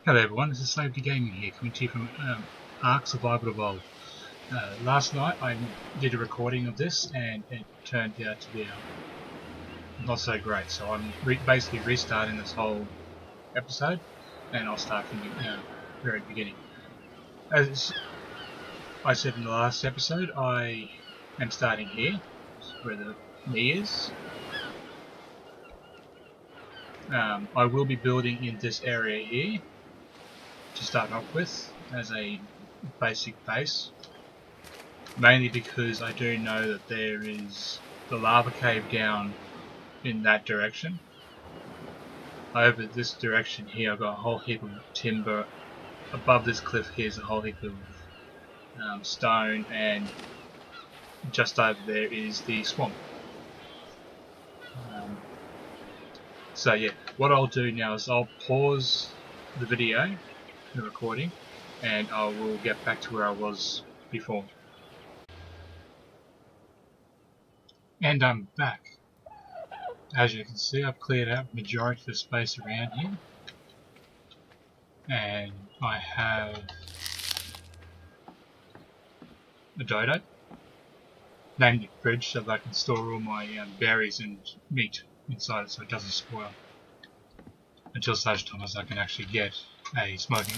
Hello everyone, this is Safety Gaming here, coming to you from Ark Survival Evolved. Last night I did a recording of this and it turned out to be not so great, so I'm basically restarting this whole episode and I'll start from the very beginning. As I said in the last episode, I am starting here, where the knee is. I will be building in this area here to start off with as a basic base, mainly because I do know that there is the lava cave down in that direction. Over this direction here I've got a whole heap of timber. Above this cliff here is a whole heap of stone, and just over there is the swamp. So yeah, what I'll do now is I'll pause the video, the recording, and I will get back to where I was before. And I'm back. As you can see, I've cleared out the majority of the space around here, and I have a dodo, named it fridge, so that I can store all my berries and meat inside it so it doesn't spoil until such time as I can actually get a smoking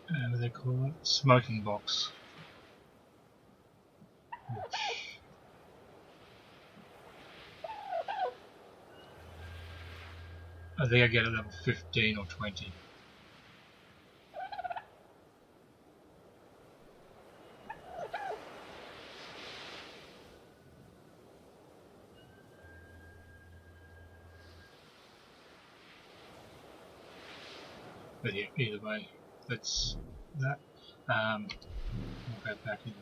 what do they call it? Smoking box. I think I get a level 15 or 20. But yeah, either way, that's that. I'll go back in.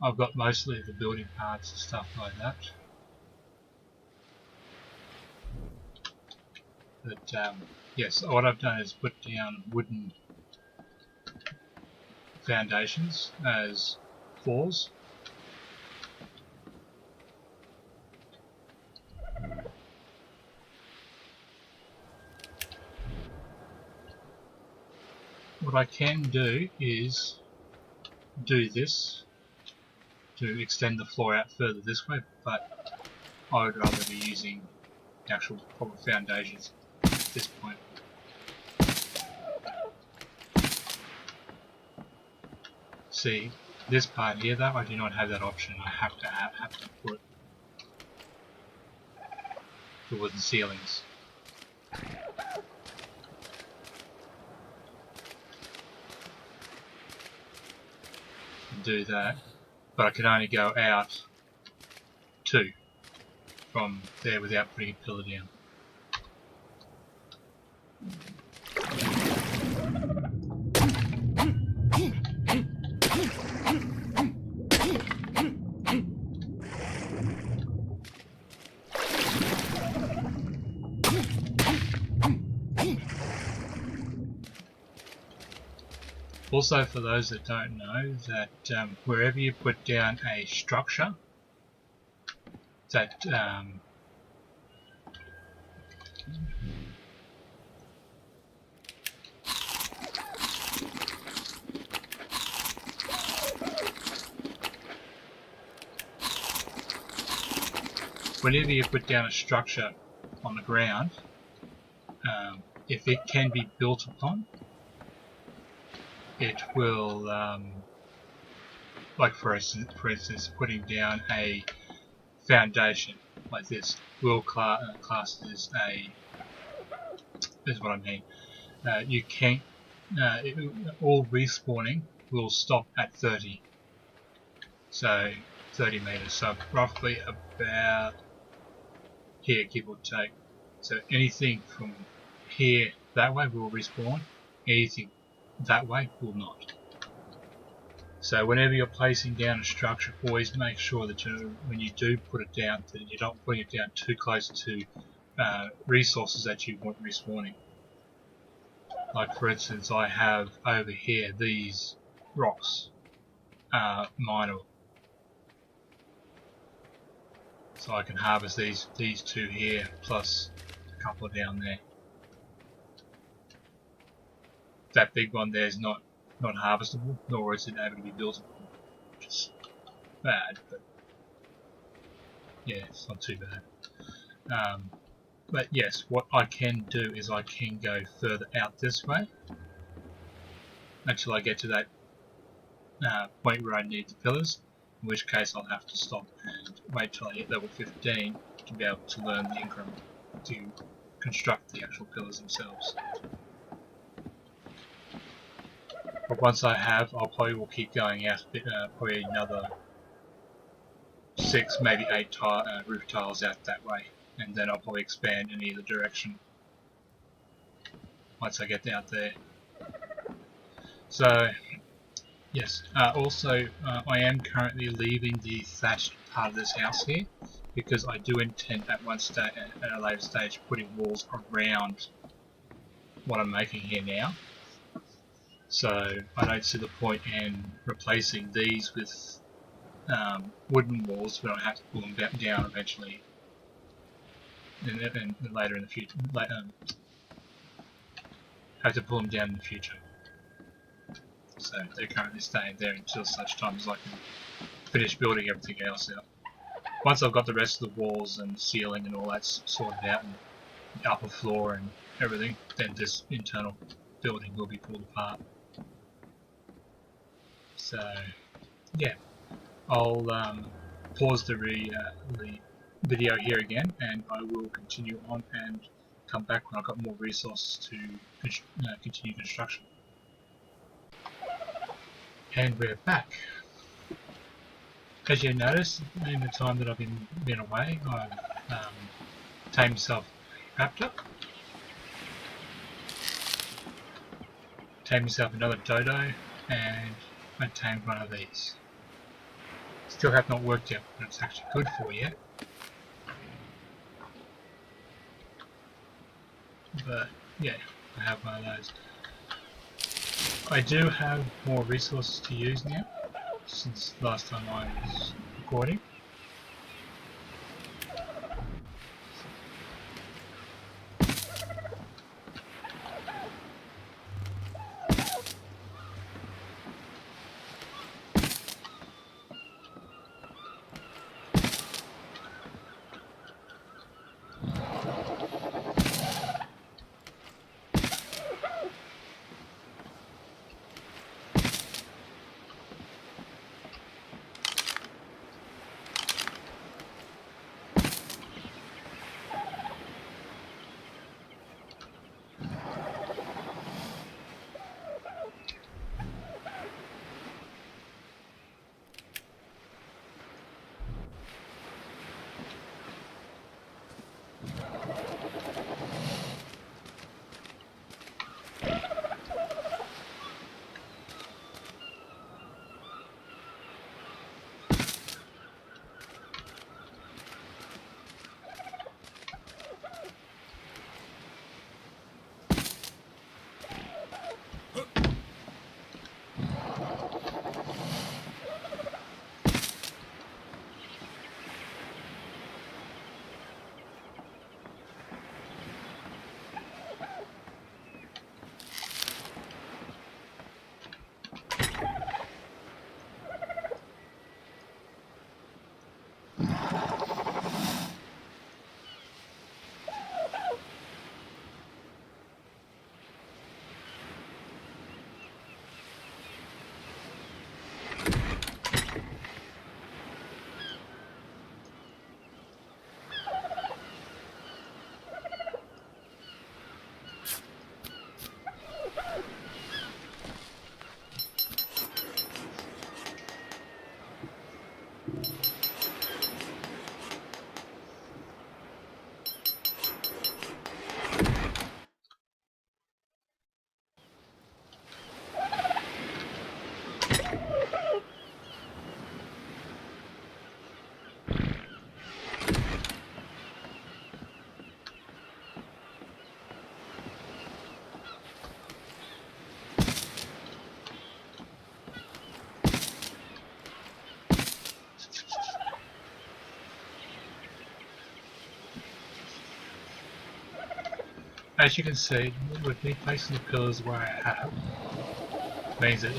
I've got mostly the building parts and stuff like that. But yes, what I've done is put down wooden foundations as floors. What I can do is do this to extend the floor out further this way, but I would rather be using actual proper foundations at this point. See, this part here though, I do not have that option. I have to put the wooden ceilings. Do that, but I can only go out 2 from there without putting a pillar down. Also, for those that don't know, that wherever you put down a structure, that whenever you put down a structure on the ground, if it can be built upon, it will, like for instance, putting down a foundation like this will class as a, is what I mean. You can't, all respawning will stop at 30, so 30 meters, so roughly about here, give or take. So anything from here that way will respawn, anything that way will not. So whenever you're placing down a structure, always make sure that when you do put it down, that you're not putting it down too close to resources that you want respawning. Like for instance, I have over here these rocks, mineral. So I can harvest these two here plus a couple down there. That big one there is not harvestable, nor is it able to be built upon, which is bad, but yeah, it's not too bad. But yes, what I can do is I can go further out this way until I get to that point where I need the pillars, in which case I'll have to stop and wait till I hit level 15 to be able to learn the increment to construct the actual pillars themselves. But once I have, I'll probably will keep going out a bit, probably another 6, maybe 8 roof tiles out that way, and then I'll probably expand in either direction once I get out there. So yes, also I am currently leaving the thatched part of this house here because I do intend at a later stage putting walls around what I'm making here now. So I don't see the point in replacing these with wooden walls, but I have to pull them down eventually, and later in the future. Have to pull them down in the future. So they're currently staying there until such time as I can finish building everything else out. Once I've got the rest of the walls and ceiling and all that sorted out, and the upper floor and everything, then this internal building will be pulled apart. So yeah, I'll pause the video here again, and I will continue on and come back when I've got more resources to continue construction. And we're back. As you notice, in the time that I've been away, I've tamed myself a raptor, tamed myself another dodo, and I tamed one of these. Still have not worked out what it's actually good for yet, but yeah, I have one of those. I do have more resources to use now since last time I was recording. as you can see, with me placing the pillars where I have, means that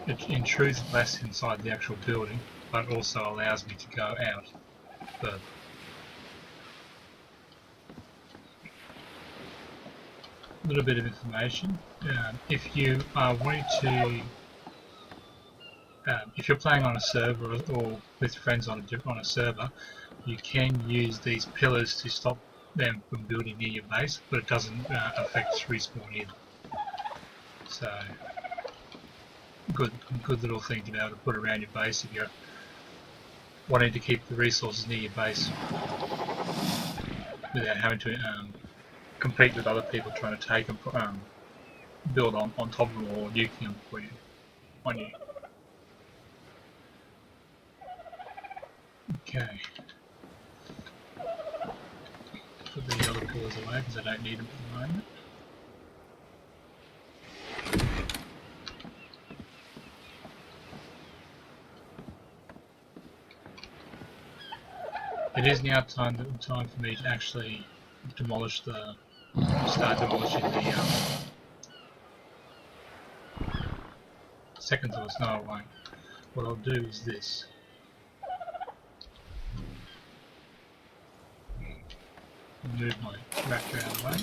it intrudes less inside the actual building, but also allows me to go out further. A little bit of information. If you are wanting to, if you're playing on a server or with friends on a server, you can use these pillars to stop them from building near your base, but it doesn't affect respawn either. So, good little thing to be able to put around your base if you're wanting to keep the resources near your base without having to compete with other people trying to take them, build on top of them or nuking them on you. Okay. Put the other pillars away because I don't need them at the moment. It is now time for me to actually start demolishing the second doors. No, I won't. What I'll do is this. Move my raptor out of the way.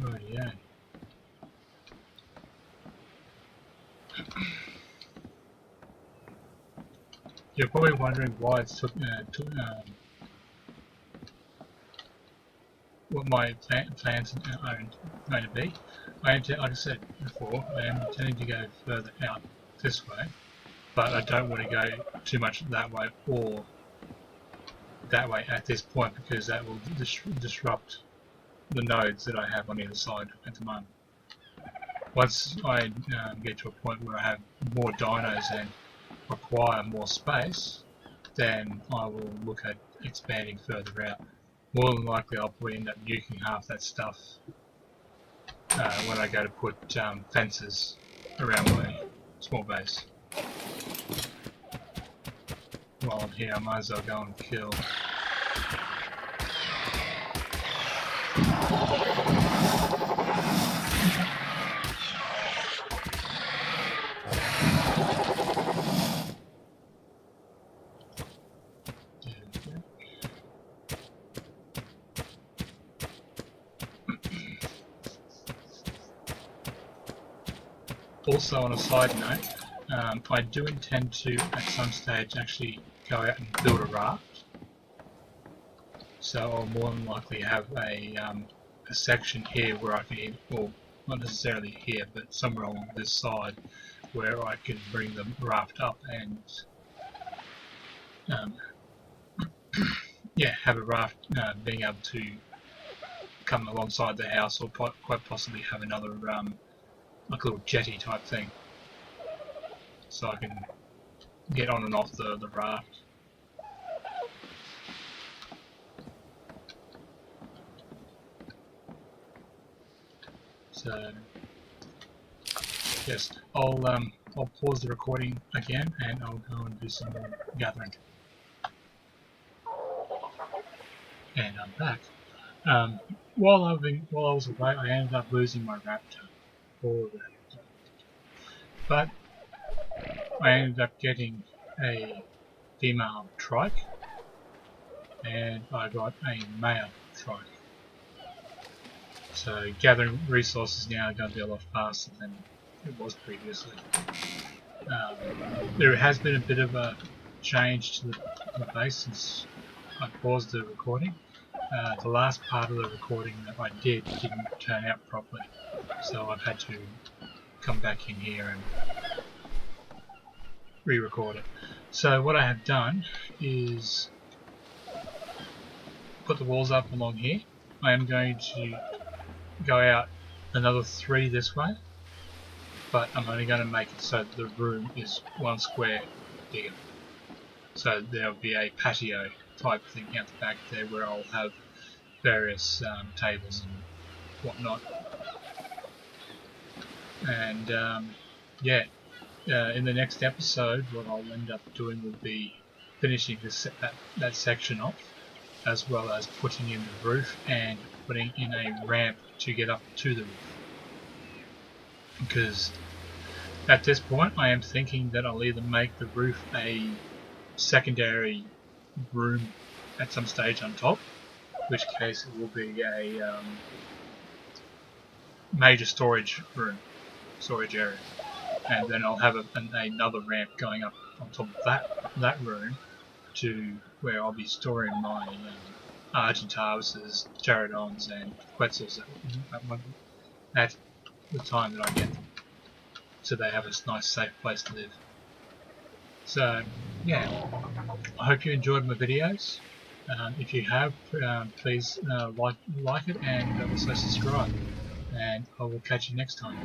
Oh yeah. You're probably wondering why it took what my plans are going to be. Like I said before, I am intending to go further out this way, but I don't want to go too much that way or that way at this point because that will disrupt the nodes that I have on either side at the moment. Once I get to a point where I have more dinos and require more space, then I will look at expanding further out. More than likely I'll probably end up nuking half that stuff when I go to put fences around my small base. While I'm here I might as well go and kill. Also, on a side note, I do intend to, at some stage, actually go out and build a raft. So I'll more than likely have a section here where I can, or not necessarily here, but somewhere along this side, where I can bring the raft up and, yeah, have a raft being able to come alongside the house, or quite possibly have another like a little jetty type thing, so I can get on and off the raft. So yes, I'll pause the recording again and I'll go and do some more gathering. And I'm back. While I was away, I ended up losing my raptor. But I ended up getting a female trike, and I got a mail trike. So gathering resources now are going to be a lot faster than it was previously. There has been a bit of a change to the base since I paused the recording. The last part of the recording that I did didn't turn out properly, so I've had to come back in here and re-record it. So what I have done is put the walls up along here. I am going to go out another 3 this way, but I'm only going to make it so that the room is 1 square bigger. So there'll be a patio type thing out the back there where I'll have various tables and whatnot. And yeah, in the next episode what I'll end up doing will be finishing that section off, as well as putting in the roof and putting in a ramp to get up to the roof. Because at this point I am thinking that I'll either make the roof a secondary room at some stage on top, in which case it will be a major storage area, and then I'll have another ramp going up on top of that room to where I'll be storing my Argent Harvests, Pterodons and Quetzals at the time that I get them, so they have a nice safe place to live. So yeah, I hope you enjoyed my videos. If you have, please like it and also subscribe, and I will catch you next time.